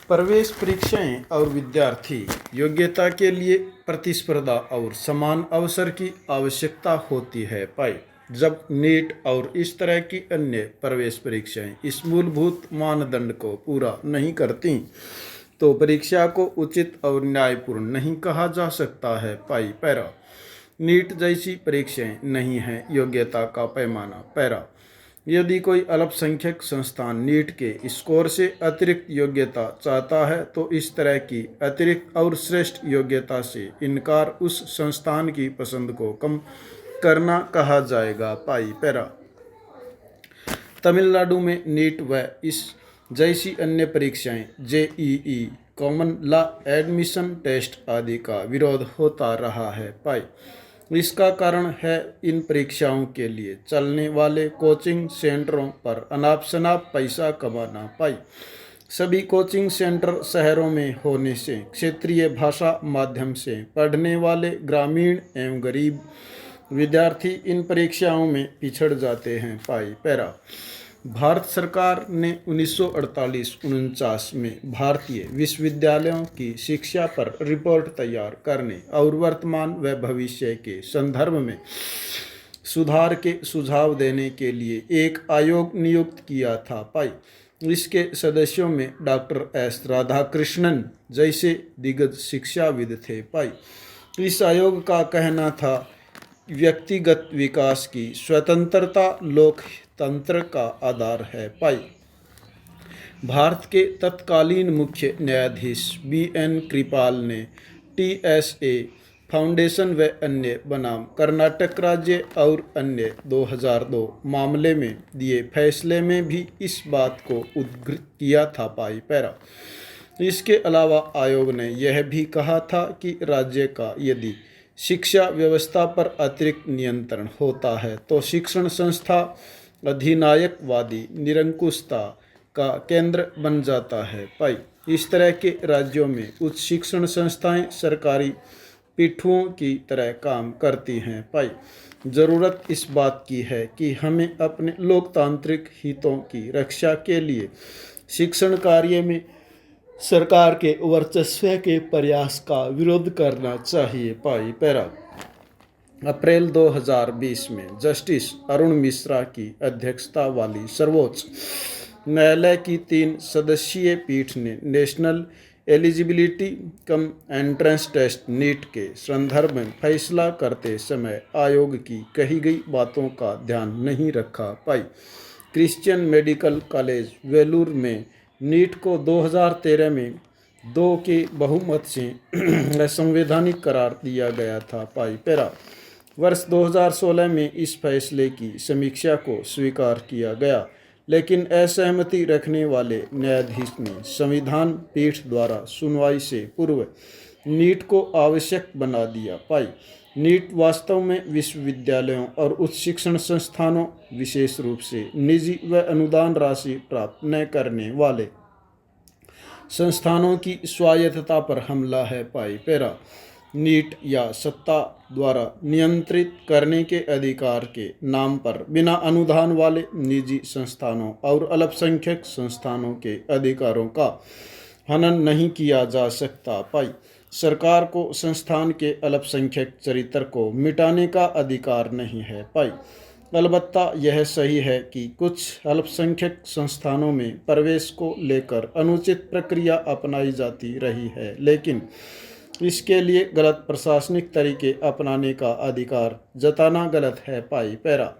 प्रवेश परीक्षाएं और विद्यार्थी योग्यता के लिए प्रतिस्पर्धा और समान अवसर की आवश्यकता होती है। पाई जब नीट और इस तरह की अन्य प्रवेश परीक्षाएं इस मूलभूत मानदंड को पूरा नहीं करती तो परीक्षा को उचित और न्यायपूर्ण नहीं कहा जा सकता है। पाई पैरा नीट जैसी परीक्षाएं नहीं है योग्यता का पैमाना। पैरा यदि कोई अल्पसंख्यक संस्थान नीट के स्कोर से अतिरिक्त योग्यता चाहता है तो इस तरह की अतिरिक्त और श्रेष्ठ योग्यता से इनकार उस संस्थान की पसंद को कम करना कहा जाएगा। पाई पैरा तमिलनाडु में नीट व इस जैसी अन्य परीक्षाएं JEE, common law admission test आदि का विरोध होता रहा है। पाई इसका कारण है इन परीक्षाओं के लिए चलने वाले कोचिंग सेंटरों पर अनाप शनाप पैसा कमाना। पाई सभी कोचिंग सेंटर शहरों में होने से क्षेत्रीय भाषा माध्यम से पढ़ने वाले ग्रामीण एवं गरीब विद्यार्थी इन परीक्षाओं में पिछड़ जाते हैं। पाई पैरा भारत सरकार ने 1948-49 में भारतीय विश्वविद्यालयों की शिक्षा पर रिपोर्ट तैयार करने और वर्तमान व भविष्य के संदर्भ में सुधार के सुझाव देने के लिए एक आयोग नियुक्त किया था। पाई इसके सदस्यों में डॉक्टर एस राधाकृष्णन जैसे दिग्गज शिक्षाविद थे। पाई इस आयोग का कहना था व्यक्तिगत विकास की स्वतंत्रता लोकतंत्र का आधार है। पाई भारत के तत्कालीन मुख्य न्यायाधीश BN कृपाल ने TSA फाउंडेशन व अन्य बनाम कर्नाटक राज्य और अन्य 2002 मामले में दिए फैसले में भी इस बात को उद्धृत किया था। पाई पैरा इसके अलावा आयोग ने यह भी कहा था कि राज्य का यदि शिक्षा व्यवस्था पर अतिरिक्त नियंत्रण होता है तो शिक्षण संस्था अधिनायकवादी निरंकुशता का केंद्र बन जाता है। पाई इस तरह के राज्यों में उच्च शिक्षण संस्थाएं सरकारी पीठों की तरह काम करती हैं। पाई जरूरत इस बात की है कि हमें अपने लोकतांत्रिक हितों की रक्षा के लिए शिक्षण कार्य में सरकार के वर्चस्व के प्रयास का विरोध करना चाहिए। पाई पैरा अप्रैल 2020 में जस्टिस अरुण मिश्रा की अध्यक्षता वाली सर्वोच्च न्यायालय की 3 सदस्यीय पीठ ने national eligibility cum entrance test NEET के संदर्भ में फैसला करते समय आयोग की कही गई बातों का ध्यान नहीं रखा। पाई क्रिश्चियन मेडिकल कॉलेज वेलूर में नीट को 2013 में 2 के बहुमत से असंवैधानिक करार दिया गया था। पाई पैरा वर्ष 2016 में इस फैसले की समीक्षा को स्वीकार किया गया लेकिन असहमति रखने वाले न्यायाधीश ने संविधान पीठ द्वारा सुनवाई से पूर्व नीट को आवश्यक बना दिया। पाई नीट वास्तव में विश्वविद्यालयों और उच्च शिक्षण संस्थानों विशेष रूप से निजी व अनुदान राशि प्राप्त न करने वाले संस्थानों की स्वायत्तता पर हमला है। पाई पैरा नीट या सत्ता द्वारा नियंत्रित करने के अधिकार के नाम पर बिना अनुदान वाले निजी संस्थानों और अल्पसंख्यक संस्थानों के अधिकारों का हनन नहीं किया जा सकता। पाई सरकार को संस्थान के अल्पसंख्यक चरित्र को मिटाने का अधिकार नहीं है। पाई अलबत्ता यह सही है कि कुछ अल्पसंख्यक संस्थानों में प्रवेश को लेकर अनुचित प्रक्रिया अपनाई जाती रही है लेकिन इसके लिए गलत प्रशासनिक तरीके अपनाने का अधिकार जताना गलत है। पाई पैरा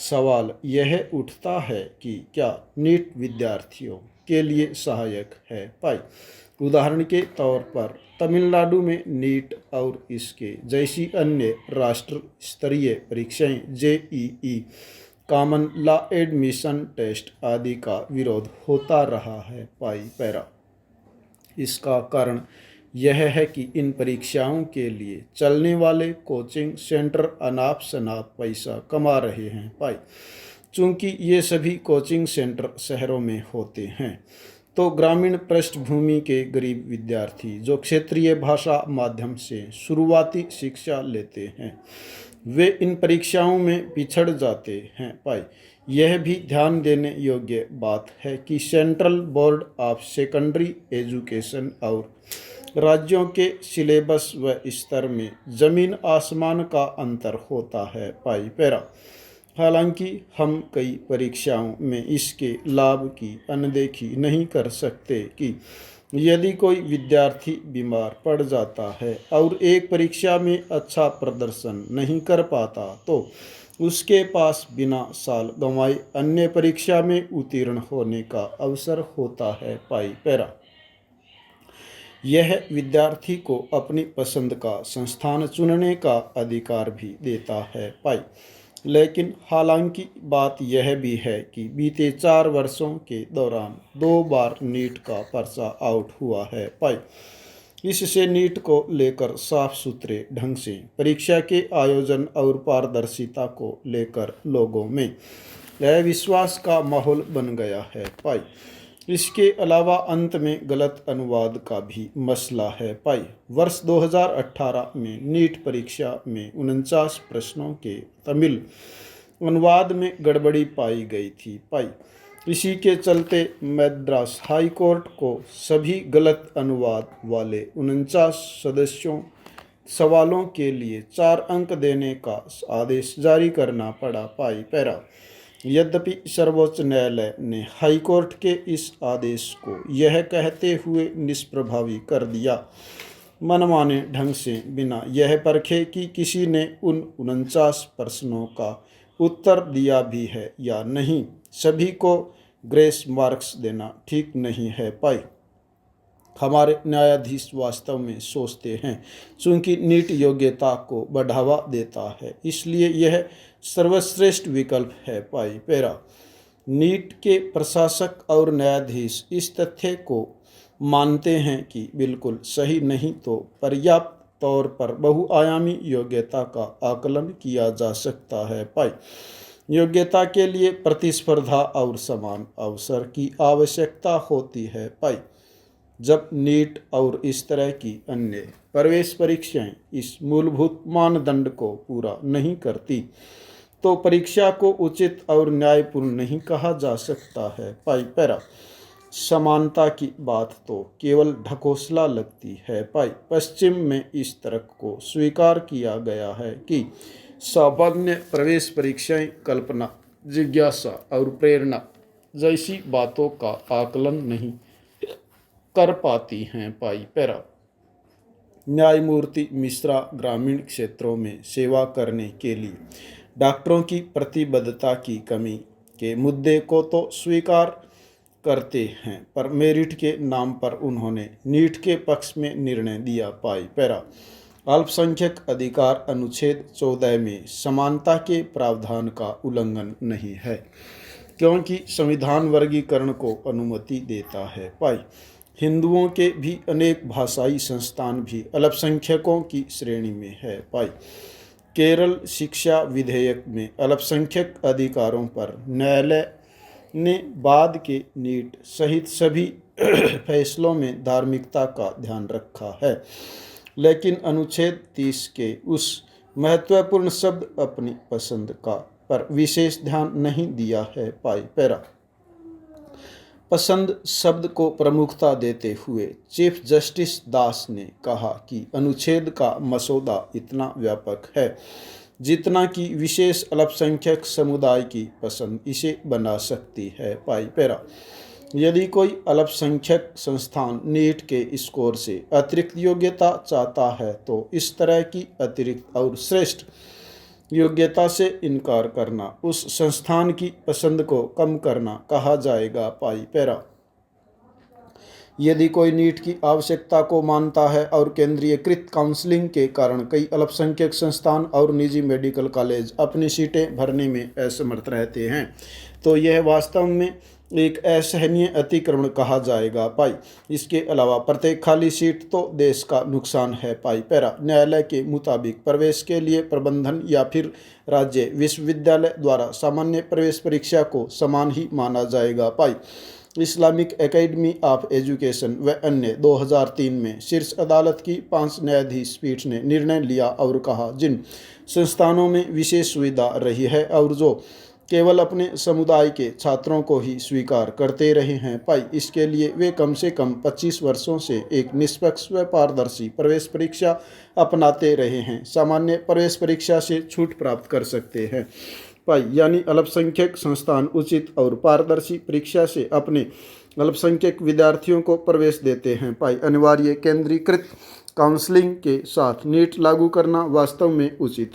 सवाल यह उठता है कि क्या नीट विद्यार्थियों के लिए सहायक है। पाई उदाहरण के तौर पर तमिलनाडु में नीट और इसके जैसी अन्य राष्ट्र स्तरीय परीक्षाएं JEE, common law admission test आदि का विरोध होता रहा है। पाई पैरा इसका कारण यह है कि इन परीक्षाओं के लिए चलने वाले कोचिंग सेंटर अनाप शनाप पैसा कमा रहे हैं। पाई चूँकि ये सभी कोचिंग सेंटर शहरों में होते हैं तो ग्रामीण पृष्ठभूमि के गरीब विद्यार्थी जो क्षेत्रीय भाषा माध्यम से शुरुआती शिक्षा लेते हैं वे इन परीक्षाओं में पिछड़ जाते हैं। पाई यह भी ध्यान देने योग्य बात है कि central board of secondary education और राज्यों के सिलेबस व स्तर में जमीन आसमान का अंतर होता है। पाई पैरा। हालांकि हम कई परीक्षाओं में इसके लाभ की अनदेखी नहीं कर सकते कि यदि कोई विद्यार्थी बीमार पड़ जाता है और एक परीक्षा में अच्छा प्रदर्शन नहीं कर पाता तो उसके पास बिना साल गंवाए अन्य परीक्षा में उत्तीर्ण होने का अवसर होता है। पाई पैरा। यह विद्यार्थी को अपनी पसंद का संस्थान चुनने का अधिकार भी देता है। पाई। लेकिन हालांकि बात यह भी है कि बीते 4 वर्षों के दौरान 2 बार नीट का पर्चा आउट हुआ है। पाई। इससे नीट को लेकर साफ सुथरे ढंग से परीक्षा के आयोजन और पारदर्शिता को लेकर लोगों में अविश्वास का माहौल बन गया है। पाई। इसके अलावा अंत में गलत अनुवाद का भी मसला है। पाई। वर्ष 2018 में नीट परीक्षा में 49 प्रश्नों के तमिल अनुवाद में गड़बड़ी पाई गई थी। पाई। इसी के चलते मद्रास हाई कोर्ट को सभी गलत अनुवाद वाले 49 सदस्यों सवालों के लिए 4 अंक देने का आदेश जारी करना पड़ा। पाई पैरा। यद्यपि सर्वोच्च न्यायालय ने हाईकोर्ट के इस आदेश को यह कहते हुए निष्प्रभावी कर दिया, मनमाने ढंग से बिना यह परखे कि किसी ने उन 49 प्रश्नों का उत्तर दिया भी है या नहीं, सभी को ग्रेस मार्क्स देना ठीक नहीं है। पाई। हमारे न्यायाधीश वास्तव में सोचते हैं चूंकि नीट योग्यता को बढ़ावा देता है इसलिए यह सर्वश्रेष्ठ विकल्प है। पाई पैरा। नीट के प्रशासक और न्यायाधीश इस तथ्य को मानते हैं कि बिल्कुल सही नहीं तो पर्याप्त तौर पर बहुआयामी योग्यता का आकलन किया जा सकता है। पाई। योग्यता के लिए प्रतिस्पर्धा और समान अवसर की आवश्यकता होती है। पाई। जब नीट और इस तरह की अन्य प्रवेश परीक्षाएं इस मूलभूत मानदंड को पूरा नहीं करती तो परीक्षा को उचित और न्यायपूर्ण नहीं कहा जा सकता है। पाई पैरा। समानता की बात तो केवल ढकोसला लगती है। पाई। पश्चिम में इस तर्क को स्वीकार किया गया है कि सामान्य प्रवेश परीक्षाएं कल्पना, जिज्ञासा और प्रेरणा जैसी बातों का आकलन नहीं कर पाती हैं। पाई पैरा। न्यायमूर्ति मिश्रा ग्रामीण क्षेत्रों में सेवा करने के लिए डॉक्टरों की प्रतिबद्धता की कमी के मुद्दे को तो स्वीकार करते हैं पर मेरिट के नाम पर उन्होंने नीट के पक्ष में निर्णय दिया। पाई पैरा। अल्पसंख्यक अधिकार अनुच्छेद 14 में समानता के प्रावधान का उल्लंघन नहीं है क्योंकि संविधान वर्गीकरण को अनुमति देता है। पाई। हिंदुओं के भी अनेक भाषाई संस्थान भी अल्पसंख्यकों की श्रेणी में है। पाई। केरल शिक्षा विधेयक में अल्पसंख्यक अधिकारों पर न्यायालय ने बाद के नीट सहित सभी फैसलों में धार्मिकता का ध्यान रखा है लेकिन अनुच्छेद 30 के उस महत्वपूर्ण शब्द अपनी पसंद का पर विशेष ध्यान नहीं दिया है। पाई पैरा। पसंद शब्द को प्रमुखता देते हुए चीफ जस्टिस दास ने कहा कि अनुच्छेद का मसौदा इतना व्यापक है जितना कि विशेष अल्पसंख्यक समुदाय की पसंद इसे बना सकती है। पाई पैरा। यदि कोई अल्पसंख्यक संस्थान नीट के स्कोर से अतिरिक्त योग्यता चाहता है तो इस तरह की अतिरिक्त और श्रेष्ठ योग्यता से इनकार करना उस संस्थान की पसंद को कम करना कहा जाएगा। पाई पैरा। यदि कोई नीट की आवश्यकता को मानता है और केंद्रीयकृत काउंसलिंग के कारण कई अल्पसंख्यक संस्थान और निजी मेडिकल कॉलेज अपनी सीटें भरने में असमर्थ रहते हैं तो यह वास्तव में एक असहनीय अतिक्रमण कहा जाएगा। पाई। इसके अलावा प्रत्येक खाली सीट तो देश का नुकसान है। पाई पैरा। न्यायालय के मुताबिक प्रवेश के लिए प्रबंधन या फिर राज्य विश्वविद्यालय द्वारा सामान्य प्रवेश परीक्षा को समान ही माना जाएगा। पाई। इस्लामिक एकेडमी ऑफ एजुकेशन व अन्य 2003 में शीर्ष अदालत की 5 न्यायाधीश पीठ ने निर्णय लिया और कहा जिन संस्थानों में विशेष सुविधा रही है और जो केवल अपने समुदाय के छात्रों को ही स्वीकार करते रहे हैं। भाई इसके लिए वे कम से कम 25 वर्षों से एक निष्पक्ष व पारदर्शी प्रवेश परीक्षा अपनाते रहे हैं। सामान्य प्रवेश परीक्षा से छूट प्राप्त कर सकते हैं। भाई यानी अल्पसंख्यक संस्थान उचित और पारदर्शी परीक्षा से अपने अल्पसंख्यक विद्यार्थियों को प्रवेश देते हैं। भाई अनिवार्य केंद्रीकृत काउंसलिंग के साथ नीट लागू करना वास्तव में उचित